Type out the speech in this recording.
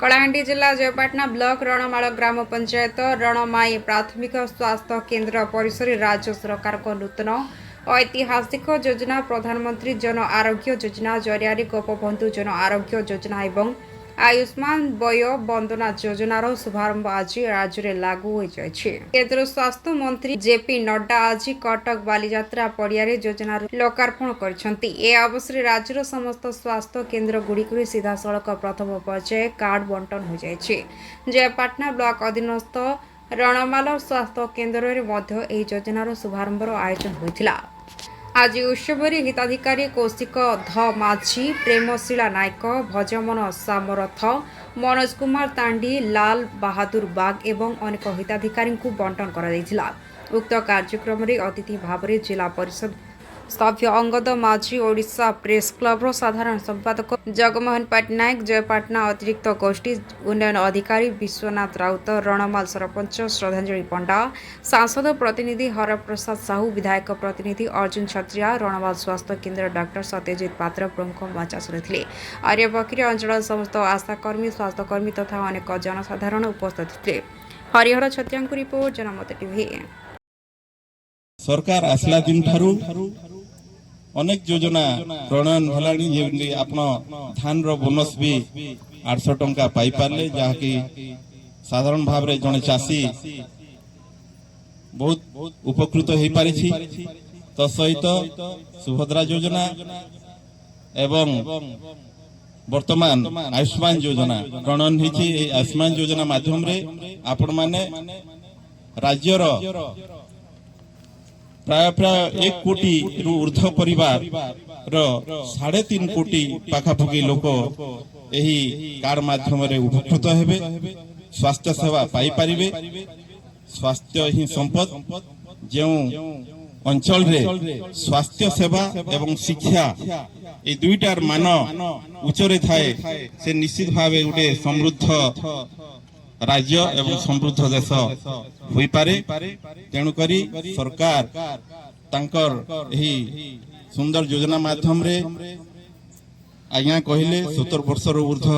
कलाहांडी जिला जयपाटना ब्लॉक रणमाल ग्राम पंचायत रणमाई प्राथमिक स्वास्थ्य केन्द्र परिसर राज्य सरकार को नूतन ऐतिहासिक योजना प्रधानमंत्री जन आरोग्य योजना जरिया गोपबंधु जन आरोग्य योजना एवं आयुष्मान वय वंदना योजनार शुभारंभ आज राज्य में लागू हो जाएछि। केंद्र स्वास्थ्य मंत्री जेपी नड्डा आज कटक बालीजात्रा पड़ियारे योजनार लोकार्पण करिसेंति। ए अवसर राज्यर समस्त स्वास्थ्य केन्द्र गुड़िक सीधा सड़क प्रथम पर्याय कार्ड बंटन हो जाएछि। जयपाटना ब्लॉक अधीनस्थ रणमाल स्वास्थ्य केन्द्र में मध्य एही योजनार शुभारंभर आयोजन होइथिला। आज उत्सव हिताधिकारी कौशिक ध माझी प्रेमशिला नायक भजमन सामरथ मनोज कुमार तांडी लाल बहादुर बाग एवं अनेक हिताधिकारी बंटन करा। उक्त कार्यक्रम में अतिथि भाव में जिला परिषद सभ्य अंगद माझी ओडिशा प्रेस क्लब साधारण संपादक जगमोहन पट्टनायक जयपाटना अतिरिक्त गोष्ठी उन्नयन अधिकारी विश्वनाथ राउत रणमाल सरपंच श्रद्धांजलि पंडा सांसद प्रतिनिधि हरप्रसाद साहू विधायक प्रतिनिधि अर्जुन छत्रिया रणमाल स्वास्थ्य केन्द्र डॉक्टर सत्यजित पात्र प्रमुख मचासरे थे। आर्यपक्षी अंचल समस्त आशाकर्मी स्वास्थ्यकर्मी तथा अनेक जनसाधारण उपस्थित थे। हरिहर छत्रिया रिपोर्ट जनमत टीवी। सरकार आसला दिन ठारू अनेक योजना प्रणयन भलानी जेमि आपण धान रो बोनस भी 800 टंका पाई पारले जहाँकि साधारण भाव रे जने चासी बहुत उपकृत हो पारिछि। तो सहित सुभद्रा योजना एवं वर्तमान आयुष्मान योजना प्रणयन होइछि। आयुष्मान योजना माध्यम रे आपण माने राज्यर प्राय 1 कोटी रु ऊर्ध परिवार रो 3.5 कोटी पाखापाखि लोक एही कार्ड माध्यम रे उपकृत हेबे, स्वास्थ्य सेवा पाई पारिबे। स्वास्थ्य ही संपद जो अंचल रे स्वास्थ्य सेवा एवं शिक्षा ए दुईटार मान उच्चरे थाए से निश्चित भावे उडे समृद्ध राज्य एवं समृद्ध देश होई पारे। तेणु करी सरकार तांकर एही सुंदर योजना माध्यम रे आज्ञा कहले 70 वर्ष ऊर्ध्व